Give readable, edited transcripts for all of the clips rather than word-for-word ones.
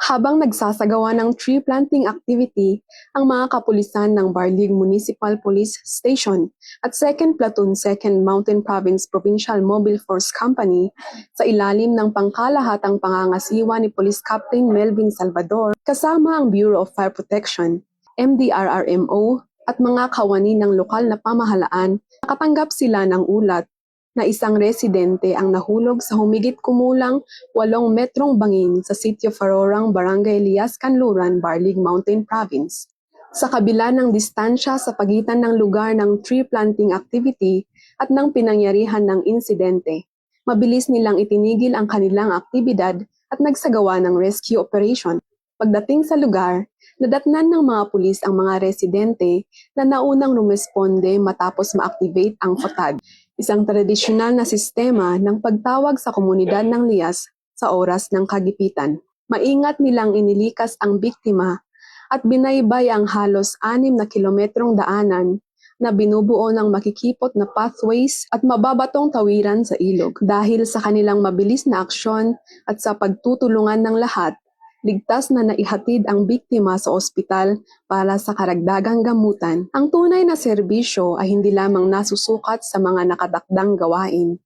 Habang nagsasagawa ng tree planting activity ang mga kapulisan ng Barlig Municipal Police Station at 2nd Platoon 2nd Mountain Province Provincial Mobile Force Company sa ilalim ng pangkalahatang pangangasiwa ni Police Captain Melvin Salvador kasama ang Bureau of Fire Protection, MDRRMO at mga kawani ng lokal na pamahalaan, nakatanggap sila ng ulat na isang residente ang nahulog sa humigit kumulang 8 metrong bangin sa sitio Farorang, Barangay Lias, Kanluran, Barlig Mountain Province. Sa kabila ng distansya sa pagitan ng lugar ng tree planting activity at ng pinangyarihan ng insidente, mabilis nilang itinigil ang kanilang aktibidad at nagsagawa ng rescue operation. Pagdating sa lugar, nadatnan ng mga pulis ang mga residente na naunang rumesponde matapos ma-activate ang FOTAD, isang tradisyonal na sistema ng pagtawag sa komunidad ng Lias sa oras ng kagipitan. Maingat nilang inilikas ang biktima at binaybay ang halos 6 na kilometrong daanan na binubuo ng makikipot na pathways at mababatong tawiran sa ilog. Dahil sa kanilang mabilis na aksyon at sa pagtutulungan ng lahat, ligtas na naihatid ang biktima sa ospital para sa karagdagang gamutan. Ang tunay na serbisyo ay hindi lamang nasusukat sa mga nakatakdang gawain,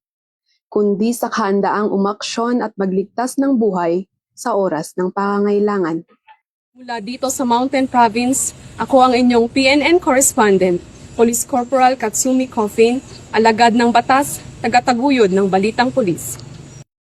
kundi sa kahandaang umaksyon at magligtas ng buhay sa oras ng pangangailangan. Mula dito sa Mountain Province, ako ang inyong PNN correspondent, Police Corporal Katsumi Coffin, alagad ng batas, tagataguyod ng Balitang Pulis.